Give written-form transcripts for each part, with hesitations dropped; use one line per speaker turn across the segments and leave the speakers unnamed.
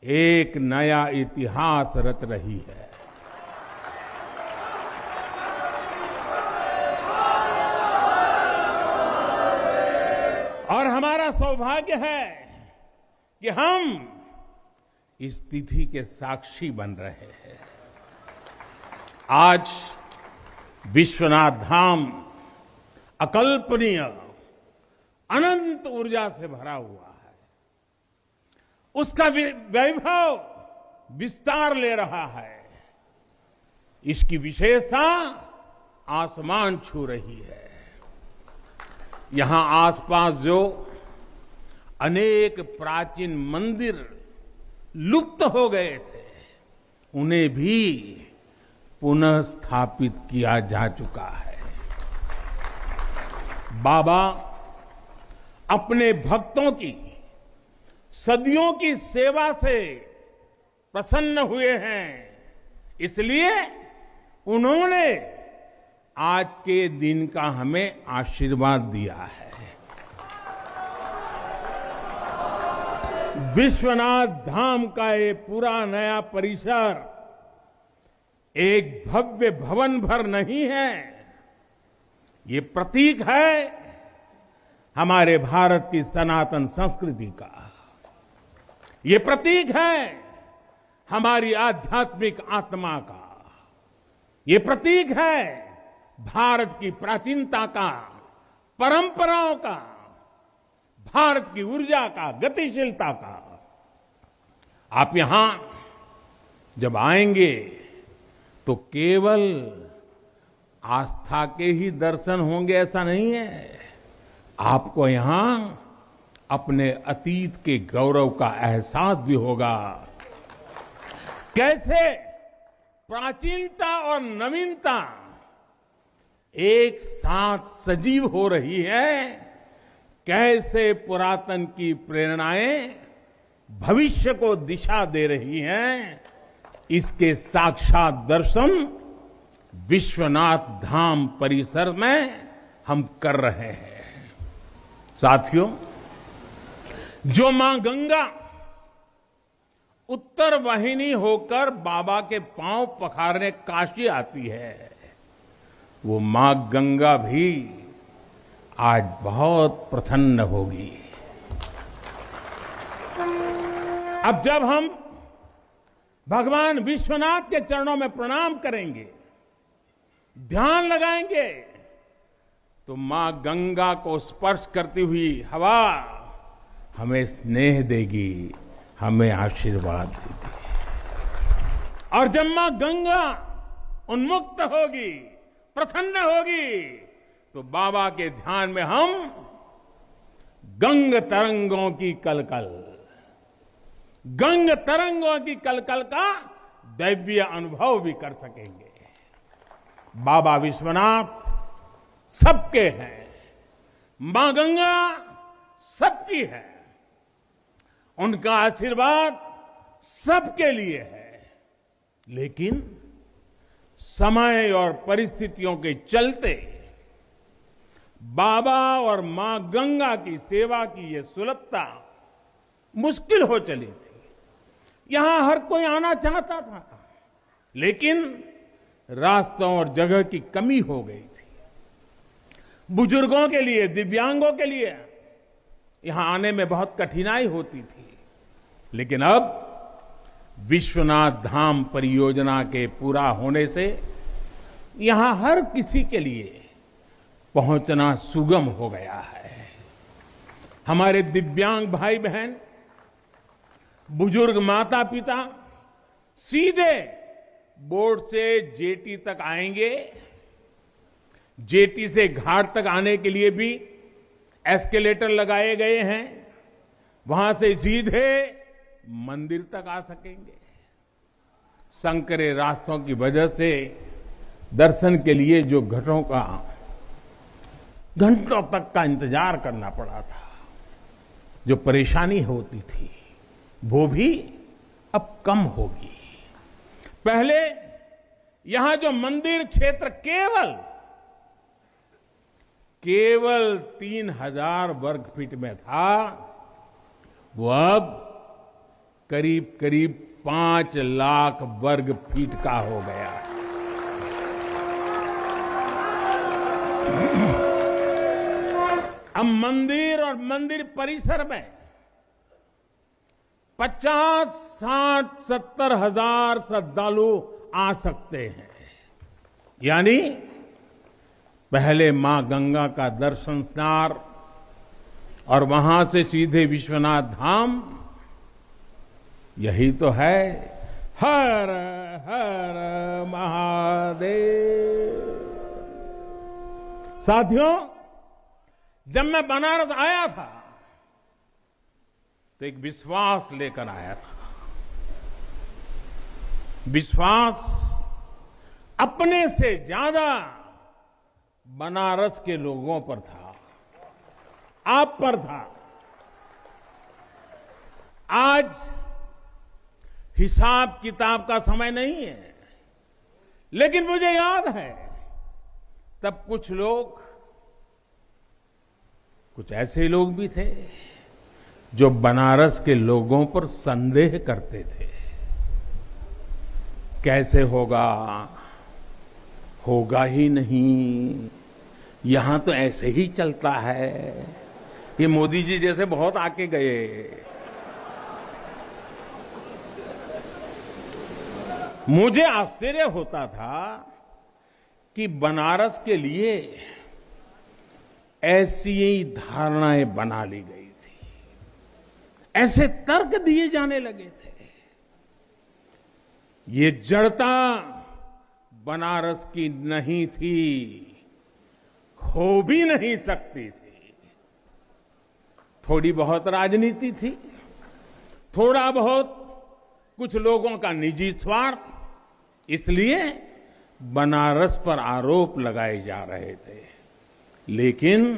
एक नया इतिहास रच रही है। और हमारा सौभाग्य है कि हम इस तिथि के साक्षी बन रहे हैं। आज विश्वनाथ धाम अकल्पनीय अनंत ऊर्जा से भरा हुआ है। उसका वैभव विस्तार ले रहा है। इसकी विशेषता आसमान छू रही है। यहां आसपास जो अनेक प्राचीन मंदिर लुप्त हो गए थे, उन्हें भी पुनः स्थापित किया जा चुका है। बाबा अपने भक्तों की सदियों की सेवा से प्रसन्न हुए हैं, इसलिए उन्होंने आज के दिन का हमें आशीर्वाद दिया है। विश्वनाथ धाम का ये पूरा नया परिसर एक भव्य भवन भर नहीं है, ये प्रतीक है हमारे भारत की सनातन संस्कृति का। ये प्रतीक है हमारी आध्यात्मिक आत्मा का। ये प्रतीक है भारत की प्राचीनता का, परंपराओं का, भारत की ऊर्जा का, गतिशीलता का। आप यहां जब आएंगे तो केवल आस्था के ही दर्शन होंगे ऐसा नहीं है। आपको यहां अपने अतीत के गौरव का एहसास भी होगा। कैसे प्राचीनता और नवीनता एक साथ सजीव हो रही है, कैसे पुरातन की प्रेरणाएं भविष्य को दिशा दे रही हैं, इसके साक्षात दर्शन विश्वनाथ धाम परिसर में हम कर रहे हैं। साथियों, जो मां गंगा उत्तर वाहिनी होकर बाबा के पांव पखारने काशी आती है, वो मां गंगा भी आज बहुत प्रसन्न होगी। अब जब हम भगवान विश्वनाथ के चरणों में प्रणाम करेंगे, ध्यान लगाएंगे, तो मां गंगा को स्पर्श करती हुई हवा हमें स्नेह देगी, हमें आशीर्वाद देगी। और जब मां गंगा उन्मुक्त होगी, प्रसन्न होगी, तो बाबा के ध्यान में हम गंग तरंगों की कलकल, गंग तरंगों की कलकल का दैवीय अनुभव भी कर सकेंगे। बाबा विश्वनाथ सबके हैं, मां गंगा सबकी है, उनका आशीर्वाद सबके लिए है। लेकिन समय और परिस्थितियों के चलते बाबा और मां गंगा की सेवा की यह सुलभता मुश्किल हो चली थी। यहां हर कोई आना चाहता था, लेकिन रास्तों और जगह की कमी हो गई थी। बुजुर्गों के लिए, दिव्यांगों के लिए यहां आने में बहुत कठिनाई होती थी। लेकिन अब विश्वनाथ धाम परियोजना के पूरा होने से यहां हर किसी के लिए पहुंचना सुगम हो गया है। हमारे दिव्यांग भाई बहन, बुजुर्ग माता पिता सीधे बोर्ड से जेटी तक आएंगे। जेटी से घाट तक आने के लिए भी एस्केलेटर लगाए गए हैं। वहां से सीधे मंदिर तक आ सकेंगे। संकरे रास्तों की वजह से दर्शन के लिए जो घंटों तक का इंतजार करना पड़ा था, जो परेशानी होती थी, वो भी अब कम होगी। पहले यहां जो मंदिर क्षेत्र केवल 3000 वर्ग फीट में था, वो अब करीब करीब 5 लाख वर्ग फीट का हो गया। अब मंदिर और मंदिर परिसर में 50, 60, 70 हजार श्रद्धालु आ सकते हैं। यानी पहले मां गंगा का दर्शन स्नान और वहां से सीधे विश्वनाथ धाम, यही तो है हर हर महादेव। साथियों, जब मैं बनारस आया था तो एक विश्वास लेकर आया था। विश्वास अपने से ज्यादा बनारस के लोगों पर था, आप पर था। आज हिसाब किताब का समय नहीं है, लेकिन मुझे याद है तब कुछ ऐसे लोग भी थे जो बनारस के लोगों पर संदेह करते थे। कैसे होगा ही नहीं, यहां तो ऐसे ही चलता है, ये मोदी जी जैसे बहुत आके गए। मुझे आश्चर्य होता था कि बनारस के लिए ऐसी ही धारणाएं बना ली गई थी, ऐसे तर्क दिए जाने लगे थे। ये जड़ता बनारस की नहीं थी, हो भी नहीं सकती थी। थोड़ी बहुत राजनीति थी, थोड़ा बहुत कुछ लोगों का निजी स्वार्थ, इसलिए बनारस पर आरोप लगाए जा रहे थे। लेकिन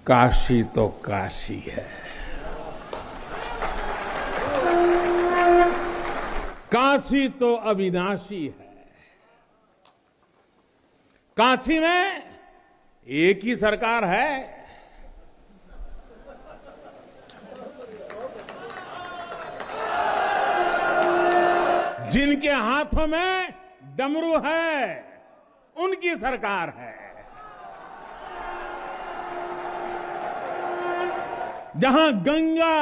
काशी तो काशी है, काशी तो अविनाशी है। काशी में एक ही सरकार है, जिनके हाथों में डमरू है, उनकी सरकार है। जहां गंगा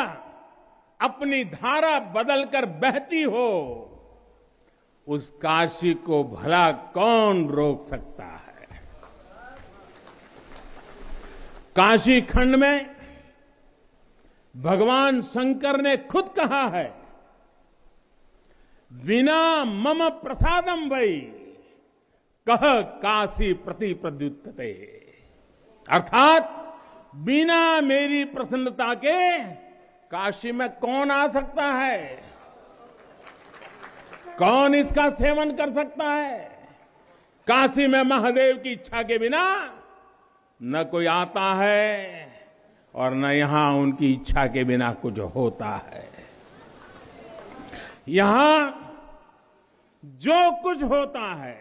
अपनी धारा बदलकर बहती हो, उस काशी को भला कौन रोक सकता है। काशी खंड में भगवान शंकर ने खुद कहा है, विना मम प्रसादम वै कह काशी प्रति प्रद्युत्ते, अर्थात बिना मेरी प्रसन्नता के काशी में कौन आ सकता है, कौन इसका सेवन कर सकता है। काशी में महादेव की इच्छा के बिना न कोई आता है और न यहां उनकी इच्छा के बिना कुछ होता है। यहां जो कुछ होता है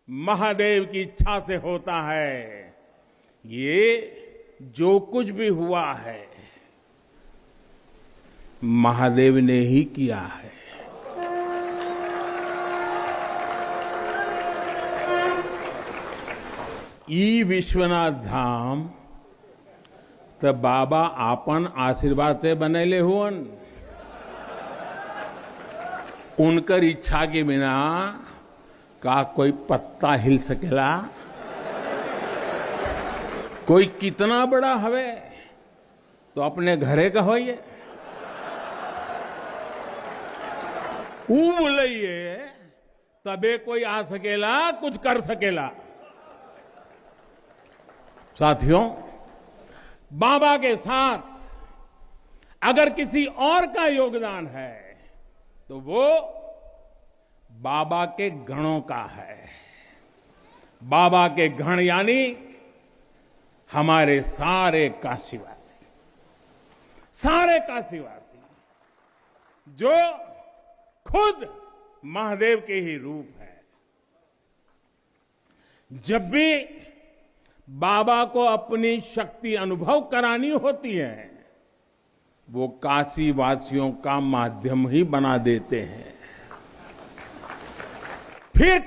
महादेव की इच्छा से होता है। ये जो कुछ भी हुआ है महादेव ने ही किया है। ई विश्वनाथ धाम तो बाबा आपन आशीर्वाद से बनेले हुअन, उनकर इच्छा के बिना का कोई पत्ता हिल सकेला। कोई कितना बड़ा हवे तो अपने घरे का होइए, बोलिए तबे कोई आ सकेला, कुछ कर सकेला। साथियों, बाबा के साथ अगर किसी और का योगदान है तो वो बाबा के गणों का है। बाबा के गण यानी हमारे सारे काशीवासी, जो खुद महादेव के ही रूप है। जब भी बाबा को अपनी शक्ति अनुभव करानी होती है वो काशी वासियों का माध्यम ही बना देते हैं। फिर